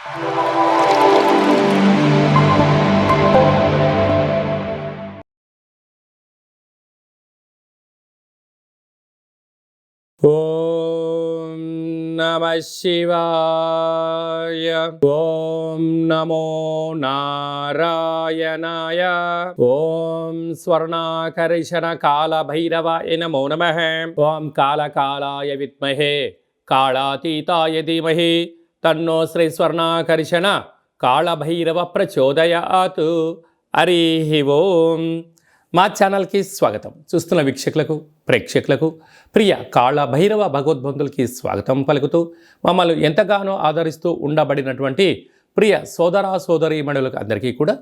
ఓం నమః శివాయ. ఓం నమో నారాయణాయ. ఓం స్వర్ణాకర్షణ కాల భైరవాయ నమో నమః. ఓం కాళకాలాయ విద్మహే కాళాతీతాయ ధీమహి తన్నో శ్రీ స్వర్ణాకర్షణ కాళభైరవ ప్రచోదయాత్. హరి ఓం. మా ఛానల్కి స్వాగతం. చూస్తున్న వీక్షకులకు ప్రేక్షకులకు ప్రియ కాళభైరవ భగవద్బంధులకి స్వాగతం పలుకుతూ మమ్మల్ని ఎంతగానో ఆదరిస్తూ ఉండబడినటువంటి ప్రియ సోదర సోదరీమణులకు అందరికీ కూడా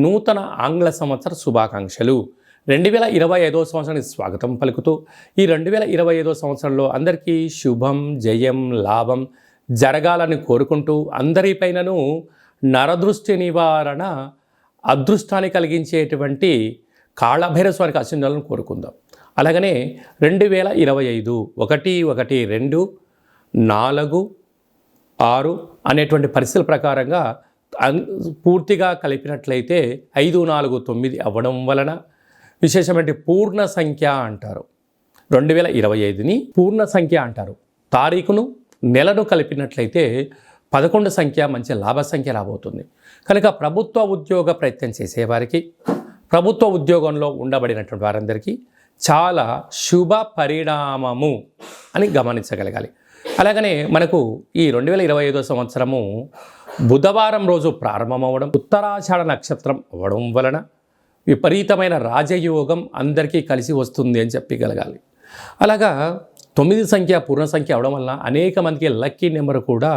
నూతన ఆంగ్ల సంవత్సర శుభాకాంక్షలు. 2025 సంవత్సరానికి స్వాగతం పలుకుతూ ఈ 2025 సంవత్సరంలో అందరికీ శుభం జయం లాభం జరగాలని కోరుకుంటూ అందరిపైనను నరదృష్టి నివారణ అదృష్టాన్ని కలిగించేటువంటి కాళభైరవ స్వామికి ఆశీర్వాదాలను కోరుకుందాం. అలాగనే 2025 1-1-2-4-6 అనేటువంటి పరిస్థితుల ప్రకారంగా పూర్తిగా కలిపినట్లయితే 5-4-9 అవ్వడం వలన విశేషమైన పూర్ణ సంఖ్య అంటారు. 2025ని పూర్ణ సంఖ్య అంటారు. తారీఖును నెలను కలిపినట్లయితే 11 సంఖ్య మంచి లాభ సంఖ్య రాబోతుంది. కనుక ప్రభుత్వ ఉద్యోగ ప్రయత్నం చేసేవారికి ప్రభుత్వ ఉద్యోగంలో ఉండబడినటువంటి వారందరికీ చాలా శుభ పరిణామము అని గమనించగలగాలి. అలాగనే మనకు ఈ 2025 సంవత్సరము బుధవారం రోజు ప్రారంభమవ్వడం, ఉత్తరాషాఢ నక్షత్రం అవ్వడం వలన విపరీతమైన రాజయోగం అందరికీ కలిసి వస్తుంది అని చెప్పగలగాలి. అలాగా 9 సంఖ్య పూర్ణ సంఖ్య అవడం వలన అనేక మందికి లక్కీ నెంబర్ కూడా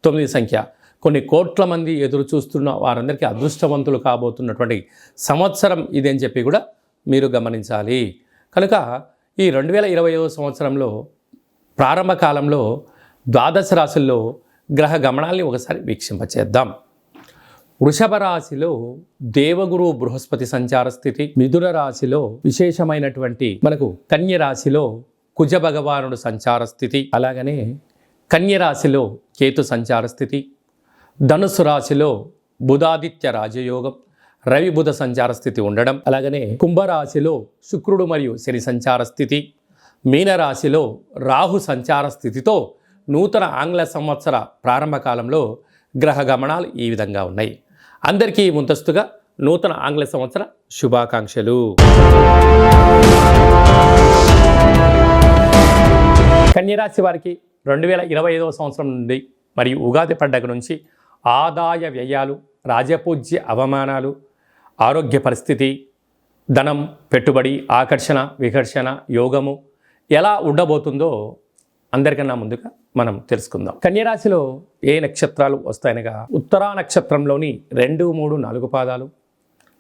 9 సంఖ్య. కొన్ని కోట్ల మంది ఎదురు చూస్తున్న వారందరికీ అదృష్టవంతులు కాబోతున్నటువంటి సంవత్సరం ఇది అని చెప్పి కూడా మీరు గమనించాలి. కనుక ఈ 2025 సంవత్సరంలో ప్రారంభ కాలంలో ద్వాదశ రాశుల్లో గ్రహ గమనాల్ని ఒకసారి వీక్షింపచేద్దాం. వృషభ రాశిలో దేవగురు బృహస్పతి సంచార స్థితి, మిథున రాశిలో విశేషమైనటువంటి మనకు కన్య రాశిలో కుజ భగవానుడు సంచార స్థితి, అలాగనే కన్య రాశిలో కేతు సంచార స్థితి, ధనుసు రాశిలో బుధాదిత్య రాజయోగం, రవి బుధ సంచార స్థితి ఉండడం, అలాగనే కుంభరాశిలో శుక్రుడు మరియు శని సంచార స్థితి, మీనరాశిలో రాహు సంచార స్థితితో నూతన ఆంగ్ల సంవత్సర ప్రారంభ కాలంలో గ్రహ గమనాలు ఈ విధంగా ఉన్నాయి. అందరికీ ముందస్తుగా నూతన ఆంగ్ల సంవత్సర శుభాకాంక్షలు. కన్యరాశి వారికి 2025 సంవత్సరం నుండి మరియు ఉగాది పండగ నుంచి ఆదాయ వ్యయాలు, రాజపూజ్య అవమానాలు, ఆరోగ్య పరిస్థితి, ధనం, పెట్టుబడి, ఆకర్షణ, వికర్షణ, యోగము ఎలా ఉండబోతుందో అందరికన్నా ముందుగా మనం తెలుసుకుందాం. కన్యరాశిలో ఏ నక్షత్రాలు వస్తాయనగా ఉత్తరా నక్షత్రంలోని 2, 3, 4 పాదాలు,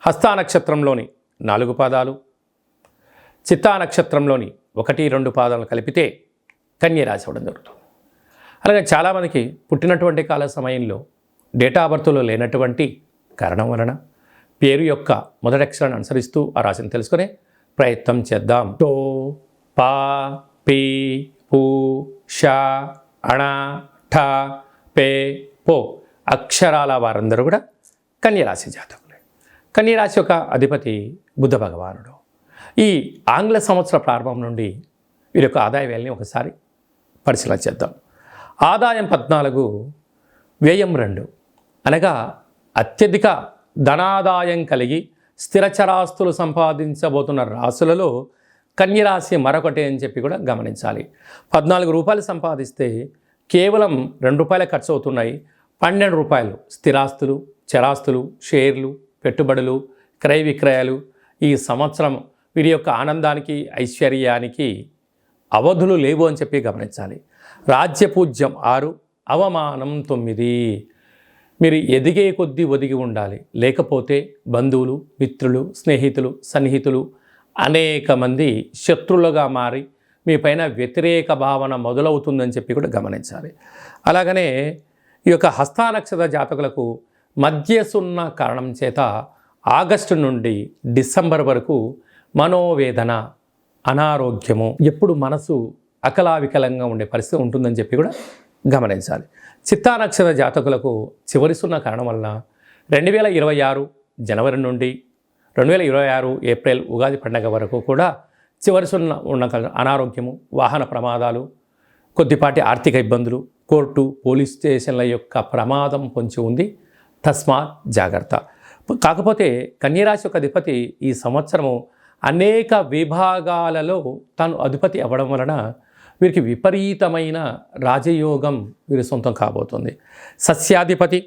హస్తా నక్షత్రంలోని 4 పాదాలు, చిత్తా నక్షత్రంలోని 1, 2 పాదాలను కలిపితే కన్యరాశి అవ్వడం జరుగుతుంది. అలాగే చాలామందికి పుట్టినటువంటి కాల సమయంలో డేటా ఆఫ్ బర్త్లో లేనటువంటి కారణం వలన పేరు యొక్క మొదటి అక్షరాన్ని అనుసరిస్తూ ఆ రాశిని తెలుసుకునే ప్రయత్నం చేద్దాం. టో, పా, పీ, పూ, షా, అణ, ఠ, పే, పో అక్షరాల వారందరూ కూడా కన్యరాశి జాతకులే. కన్యరాశి యొక్క అధిపతి బుధ భగవానుడు. ఈ ఆంగ్ల సంవత్సర ప్రారంభం నుండి వీరి యొక్క ఆదాయ వ్యయాన్ని ఒకసారి పరిశీలన చేద్దాం. ఆదాయం 14, వ్యయం 2 అనగా అత్యధిక ధనాదాయం కలిగి స్థిరచరాస్తులు సంపాదించబోతున్న రాశులలో కన్యరాశి మరొకటి అని చెప్పి కూడా గమనించాలి. 14 రూపాయలు సంపాదిస్తే కేవలం 2 రూపాయలే ఖర్చు అవుతున్నాయి. 12 రూపాయలు స్థిరాస్తులు, చరాస్తులు, షేర్లు, పెట్టుబడులు, క్రయ విక్రయాలు. ఈ సంవత్సరం వీరి యొక్క ఆనందానికి, ఐశ్వర్యానికి అవధులు లేవు అని చెప్పి గమనించాలి. రాజ్యపూజ్యం 6, అవమానం 9. మీరు ఎదిగే కొద్దీ ఒదిగి ఉండాలి, లేకపోతే బంధువులు, మిత్రులు, స్నేహితులు, సన్నిహితులు అనేక మంది శత్రులుగా మారి మీ పైన వ్యతిరేక భావన మొదలవుతుందని చెప్పి కూడా గమనించాలి. అలాగనే ఈ యొక్క హస్తా నక్షత్ర జాతకులకు మధ్య సున్న కారణం చేత ఆగస్టు నుండి డిసెంబర్ వరకు మనోవేదన, అనారోగ్యము, ఎప్పుడు మనసు అకలావికలంగా ఉండే పరిస్థితి ఉంటుందని చెప్పి కూడా గమనించాలి. చిత్తా నక్షత్ర జాతకులకు చివరి సున్నా కారణం వలన 2026 జనవరి నుండి 2026 ఏప్రిల్ ఉగాది పండగ వరకు కూడా చివరి సున్నా ఉన్న అనారోగ్యము, వాహన ప్రమాదాలు, కొద్దిపాటి ఆర్థిక ఇబ్బందులు, కోర్టు పోలీస్ స్టేషన్ల యొక్క ప్రమాదం పొంచి ఉంది. తస్మాత్ జాగ్రత్త. కాకపోతే కన్యరాశి యొక్క అధిపతి ఈ సంవత్సరము అనేక విభాగాలలో తాను అధిపతి అవ్వడం వలన వీరికి విపరీతమైన రాజయోగం వీరి సొంతం కాబోతుంది. సస్యాధిపతి,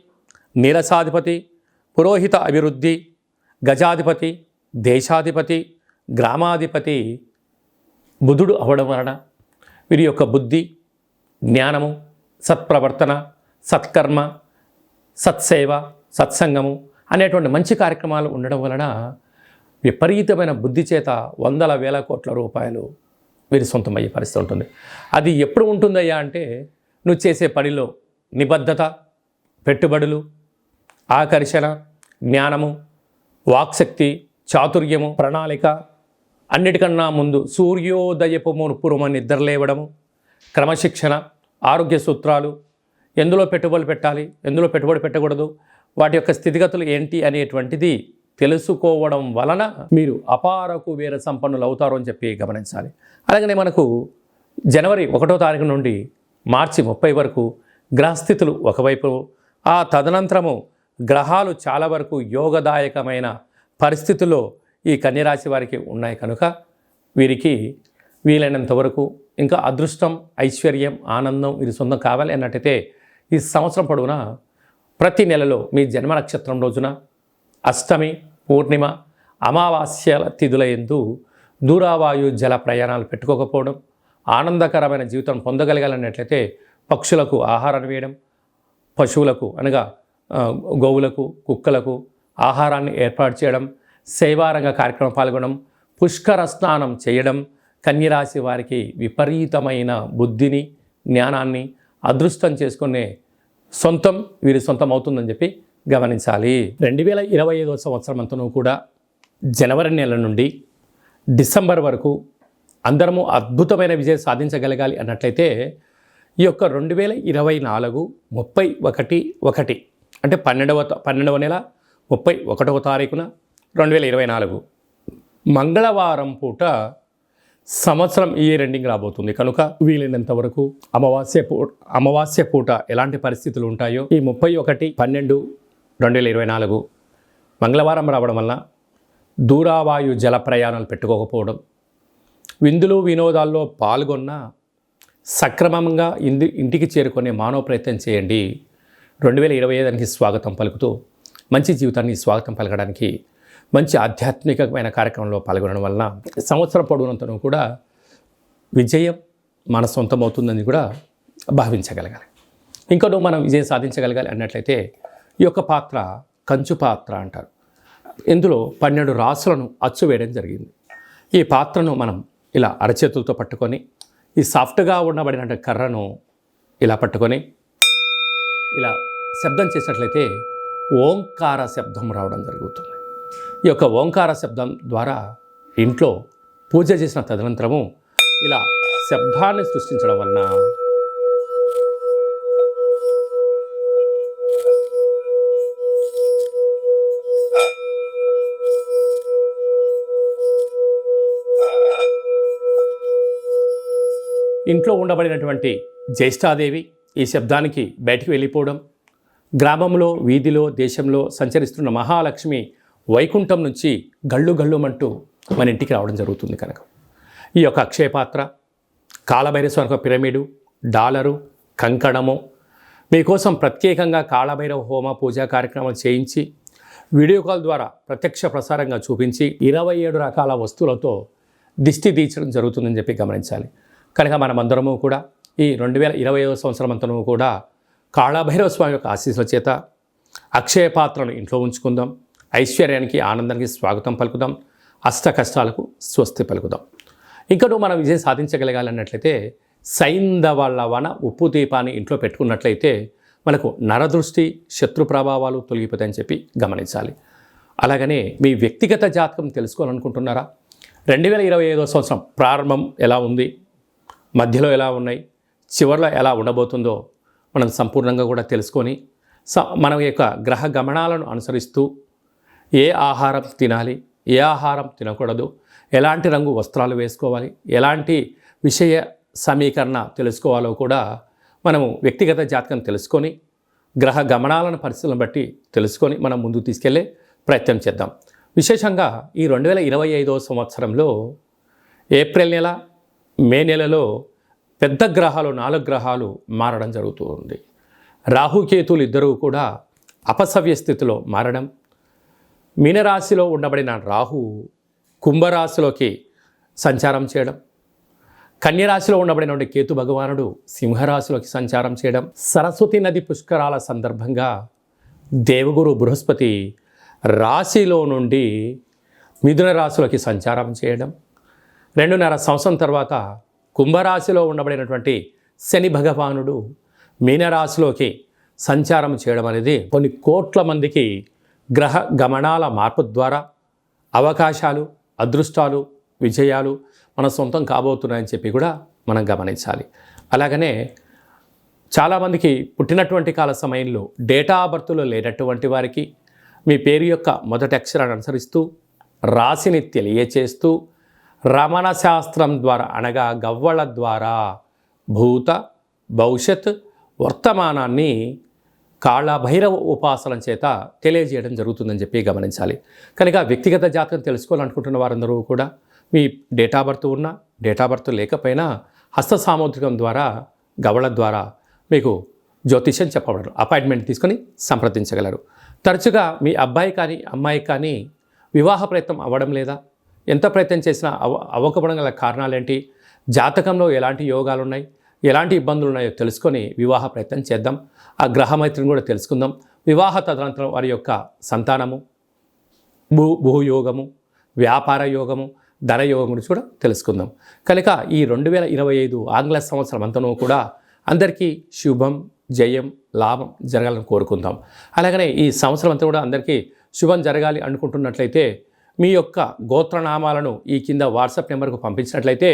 నీరసాధిపతి, పురోహిత అభివృద్ధి, గజాధిపతి, దేశాధిపతి, గ్రామాధిపతి బుధుడు అవ్వడం వలన వీరి యొక్క బుద్ధి, జ్ఞానము, సత్ప్రవర్తన, సత్కర్మ, సత్సేవ, సత్సంగము అనేటువంటి మంచి కార్యక్రమాలు ఉండడం వలన విపరీతమైన బుద్ధి చేత వందల వేల కోట్ల రూపాయలు వీరి సొంతమయ్యే పరిస్థితి ఉంటుంది. అది ఎప్పుడు ఉంటుందయ్యా అంటే నువ్వు చేసే పనిలో నిబద్ధత, పెట్టుబడులు, ఆకర్షణ, జ్ఞానము, వాక్శక్తి, చాతుర్యము, ప్రణాళిక, అన్నిటికన్నా ముందు సూర్యోదయపు పూర్వం నిద్రలేవడము, క్రమశిక్షణ, ఆరోగ్య సూత్రాలు, ఎందులో పెట్టుబడులు పెట్టాలి, ఎందులో పెట్టుబడి పెట్టకూడదు, వాటి యొక్క స్థితిగతులు ఏంటి అనేటువంటిది తెలుసుకోవడం వలన మీరు అపారకు వేర సంపన్నులు అవుతారు అని చెప్పి గమనించాలి. అలాగనే మనకు జనవరి 1వ తారీఖు నుండి మార్చి 30 వరకు గ్రహస్థితులు ఒకవైపు, ఆ తదనంతరము గ్రహాలు చాలా వరకు యోగదాయకమైన పరిస్థితుల్లో ఈ కన్యరాశి వారికి ఉన్నాయి కనుక వీరికి వీలైనంత వరకు ఇంకా అదృష్టం, ఐశ్వర్యం, ఆనందం వీరి సొంతం కావాలి అన్నట్టయితే ఈ సంవత్సరం పొడవునా ప్రతి నెలలో మీ జన్మ నక్షత్రం రోజున అష్టమి, పూర్ణిమ, అమావాస్యల తిథుల యందు దూరావాయు జల ప్రయాణాలు పెట్టుకోకపోవడం, ఆనందకరమైన జీవితం పొందగలగాలన్నట్లయితే పక్షులకు ఆహారాన్ని వేయడం, పశువులకు అనగా గోవులకు, కుక్కలకు ఆహారాన్ని ఏర్పాటు చేయడం, సేవారంగ కార్యక్రమం పాల్గొనడం, పుష్కర స్నానం చేయడం కన్యరాశి వారికి విపరీతమైన బుద్ధిని, జ్ఞానాన్ని అదృష్టం చేసుకునే సొంతం వీరి సొంతం అవుతుందని చెప్పి గమనించాలి. 2025 సంవత్సరం అంతను కూడా జనవరి నెల నుండి డిసెంబర్ వరకు అందరము అద్భుతమైన విజయం సాధించగలగాలి అన్నట్లయితే ఈ యొక్క 2024 31/1 అంటే 12వ నెల 31వ తారీఖున 2024 మంగళవారం పూట సంవత్సరం ఇయర్ ఎండింగ్ రాబోతుంది కనుక వీలైనంత వరకు అమావాస్య పూట ఎలాంటి పరిస్థితులు ఉంటాయో ఈ 31/12/2024 మంగళవారం రావడం వల్ల దూరావాయు జల ప్రయాణాలు పెట్టుకోకపోవడం, విందులు వినోదాల్లో పాల్గొన్న సక్రమంగా ఇంటికి చేరుకునే మానవ ప్రయత్నం చేయండి. 2025 స్వాగతం పలుకుతూ మంచి జీవితాన్ని స్వాగతం పలకడానికి మంచి ఆధ్యాత్మికమైన కార్యక్రమంలో పాల్గొనడం వలన సంవత్సరం పొడవునంతను కూడా విజయం మన సొంతమవుతుందని కూడా భావించగలగాలి. ఇంకనూ మనం విజయం సాధించగలగాలి అన్నట్లయితే ఈ యొక్క పాత్ర కంచు పాత్ర అంటారు. ఇందులో 12 రాసులను అచ్చు వేయడం జరిగింది. ఈ పాత్రను మనం ఇలా అరచేతులతో పట్టుకొని ఈ సాఫ్ట్గా ఉండబడిన కర్రను ఇలా పట్టుకొని ఇలా శబ్దం చేసినట్లయితే ఓంకార శబ్దం రావడం జరుగుతుంది. ఈ యొక్క ఓంకార శబ్దం ద్వారా ఇంట్లో పూజ చేసిన తదనంతరము ఇలా శబ్దాన్ని సృష్టించడం వలన ఇంట్లో ఉండబడినటువంటి జ్యేష్ఠాదేవి ఈ శబ్దానికి బయటికి వెళ్ళిపోవడం, గ్రామంలో, వీధిలో, దేశంలో సంచరిస్తున్న మహాలక్ష్మి వైకుంఠం నుంచి గళ్ళు గళ్ళుమంటూ మన ఇంటికి రావడం జరుగుతుంది. కనుక ఈ యొక్క అక్షయపాత్ర, కాళభైరవ పిరమిడు, డాలరు, కంకణము మీకోసం ప్రత్యేకంగా కాళభైరవ హోమ పూజా కార్యక్రమాలు చేయించి వీడియో కాల్ ద్వారా ప్రత్యక్ష ప్రసారంగా చూపించి 27 రకాల వస్తువులతో దిష్టి తీర్చడం జరుగుతుందని చెప్పి గమనించాలి. కనుక మనమందరము కూడా ఈ 2025 సంవత్సరం అంతను కూడా కాళభైరవ స్వామి యొక్క ఆశీస్సుల చేత అక్షయ పాత్రను ఇంట్లో ఉంచుకుందాం. ఐశ్వర్యానికి, ఆనందానికి స్వాగతం పలుకుదాం. అష్ట కష్టాలకు స్వస్తి పలుకుదాం. ఇంకనూ మనం విజయం సాధించగలగాలన్నట్లయితే సైంధవ వన ఉప్పు దీపాన్ని ఇంట్లో పెట్టుకున్నట్లయితే మనకు నరదృష్టి, శత్రు ప్రభావాలు తొలగిపోతాయని చెప్పి గమనించాలి. అలాగనే మీ వ్యక్తిగత జాతకం తెలుసుకోవాలనుకుంటున్నారా? 2025 సంవత్సరం ప్రారంభం ఎలా ఉంది, మధ్యలో ఎలా ఉన్నాయి, చివరిలో ఎలా ఉండబోతుందో మనం సంపూర్ణంగా కూడా తెలుసుకొని మన యొక్క గ్రహ గమనాలను అనుసరిస్తూ ఏ ఆహారం తినాలి, ఏ ఆహారం తినకూడదు, ఎలాంటి రంగు వస్త్రాలు వేసుకోవాలి, ఎలాంటి విషయ సమీకరణ తెలుసుకోవాలో కూడా మనము వ్యక్తిగత జాతకం తెలుసుకొని గ్రహ గమనాలను పరిస్థితులను బట్టి తెలుసుకొని మనం ముందుకు తీసుకెళ్లే ప్రయత్నం చేద్దాం. విశేషంగా ఈ 2025వ సంవత్సరంలో ఏప్రిల్ నెల, మే నెలలో పెద్ద గ్రహాలు 4 గ్రహాలు మారడం జరుగుతుంది. రాహుకేతులు ఇద్దరూ కూడా అపసవ్య స్థితిలో మారడం, మీనరాశిలో ఉండబడిన రాహు కుంభరాశిలోకి సంచారం చేయడం, కన్యరాశిలో ఉండబడినటువంటి కేతు భగవానుడు సింహరాశిలోకి సంచారం చేయడం, సరస్వతి నది పుష్కరాల సందర్భంగా దేవగురు బృహస్పతి రాశిలో నుండి మిథున రాశిలోకి సంచారం చేయడం, 2.5 సంవత్సరం తర్వాత కుంభరాశిలో ఉండబడినటువంటి శని భగవానుడు మీనరాశిలోకి సంచారం చేయడం అనేది కొన్ని కోట్ల మందికి గ్రహ గమనాల మార్పు ద్వారా అవకాశాలు, అదృష్టాలు, విజయాలు మన సొంతం కాబోతున్నాయని చెప్పి కూడా మనం గమనించాలి. అలాగనే చాలామందికి పుట్టినటువంటి కాల సమయంలో డేటా ఆఫ్ బర్త్లో లేనటువంటి వారికి మీ పేరు యొక్క మొదటి అక్షరాన్ని అనుసరిస్తూ రాశిని తెలియచేస్తూ రమణ శాస్త్రం ద్వారా అనగా గవ్వళ ద్వారా భూత భవిష్యత్ వర్తమానాన్ని కాళభైరవ ఉపాసన చేత తెలియజేయడం జరుగుతుందని చెప్పి గమనించాలి. కనుక వ్యక్తిగత జాతకం తెలుసుకోవాలనుకుంటున్న వారందరూ కూడా మీ డేట్ ఆఫ్ బర్త్ ఉన్నా, డేట్ ఆఫ్ బర్త్ లేకపోయినా హస్త సాముద్రికం ద్వారా గవళ ద్వారా మీకు జ్యోతిష్యం చెప్పబడరు. అపాయింట్మెంట్ తీసుకొని సంప్రదించగలరు. తరచుగా మీ అబ్బాయి కానీ అమ్మాయి కానీ వివాహ ప్రయత్నం అవ్వడం లేదా, ఎంత ప్రయత్నం చేసినా అవ్వకపోవడం గల కారణాలేంటి, జాతకంలో ఎలాంటి యోగాలు ఉన్నాయి, ఎలాంటి ఇబ్బందులు ఉన్నాయో తెలుసుకొని వివాహ ప్రయత్నం చేద్దాం. ఆ గ్రహమైత్రిని కూడా తెలుసుకుందాం. వివాహ తదనంతరం వారి యొక్క సంతానము, భూయోగము, వ్యాపార యోగము, ధనయోగం గురించి కూడా తెలుసుకుందాం. కనుక ఈ 2025 ఆంగ్ల సంవత్సరం అంతనూ కూడా అందరికీ శుభం, జయం, లాభం జరగాలని కోరుకుందాం. అలాగనే ఈ సంవత్సరం అంతా కూడా అందరికీ శుభం జరగాలి అనుకుంటున్నట్లయితే మీ యొక్క గోత్రనామాలను ఈ కింద వాట్సాప్ నెంబర్కు పంపించినట్లయితే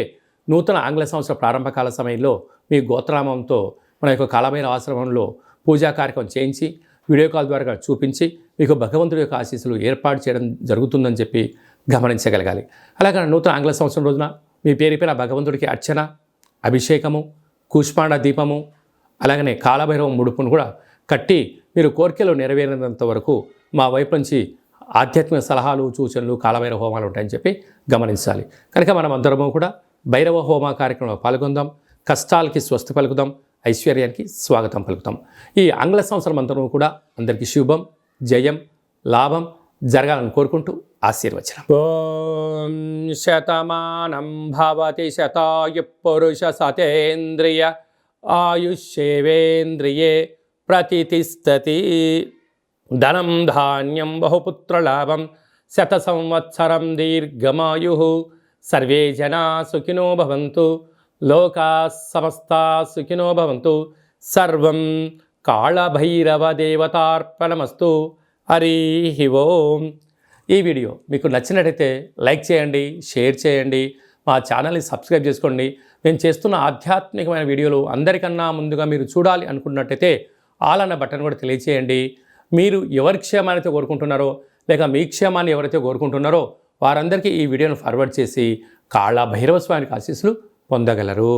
నూతన ఆంగ్ల సంవత్సర ప్రారంభకాల సమయంలో మీ గోత్రనామంతో మన యొక్క కాళభైరవ ఆశ్రమంలో పూజా కార్యక్రమం చేయించి వీడియో కాల్ ద్వారా చూపించి మీకు భగవంతుడి యొక్క ఆశీస్సులు ఏర్పాటు చేయడం జరుగుతుందని చెప్పి గమనించగలగాలి. అలాగే నూతన ఆంగ్ల సంవత్సరం రోజున మీ పేరుపైన భగవంతుడికి అర్చన, అభిషేకము, కూష్మాండ దీపము, అలాగనే కాళభైరవ ముడుపును కూడా కట్టి మీరు కోరికలు నెరవేరినంత వరకు మా వైపు నుంచి ఆధ్యాత్మిక సలహాలు, సూచనలు, కాళభైరవ హోమాలు ఉంటాయని చెప్పి గమనించాలి. కనుక మనం అందరము కూడా భైరవ హోమ కార్యక్రమంలో పాల్గొందాం. కష్టాలకి స్వస్తి పలుకుదాం, ఐశ్వర్యానికి స్వాగతం పలుకుతాం. ఈ ఆంగ్ల సంవత్సరం అంతా కూడా అందరికీ శుభం, జయం, లాభం జరగాలని కోరుకుంటూ ఆశీర్వచనం. ఓం శతమానం భవతి శతాయు పురుష సతేంద్రియ ఆయుష్యేవేంద్రియే ప్రతితిష్టతి. ధనం ధాన్యం బహుపుత్రలాభం శత సంవత్సరం దీర్ఘమాయు. సర్వే జనా సుఖినో భవంతు, లోకా సమస్తా సుఖినో భవంతు. సర్వం కాళభైరవ దేవతార్పణమస్తు. హరి ఓం. ఈ వీడియో మీకు నచ్చినట్టయితే లైక్ చేయండి, షేర్ చేయండి, మా ఛానల్ని సబ్స్క్రైబ్ చేసుకోండి. నేను చేస్తున్న ఆధ్యాత్మికమైన వీడియోలు అందరికన్నా ముందుగా మీరు చూడాలి అనుకున్నట్టయితే ఆల్ అన్న బటన్ కూడా తెలియచేయండి. మీరు ఎవరి క్షేమాన్ని అయితే కోరుకుంటున్నారో లేక మీ క్షేమాన్ని ఎవరైతే కోరుకుంటున్నారో వారందరికీ ఈ వీడియోను ఫార్వర్డ్ చేసి కాళభైరవ స్వామికి ఆశీస్సులు పొందగలరు.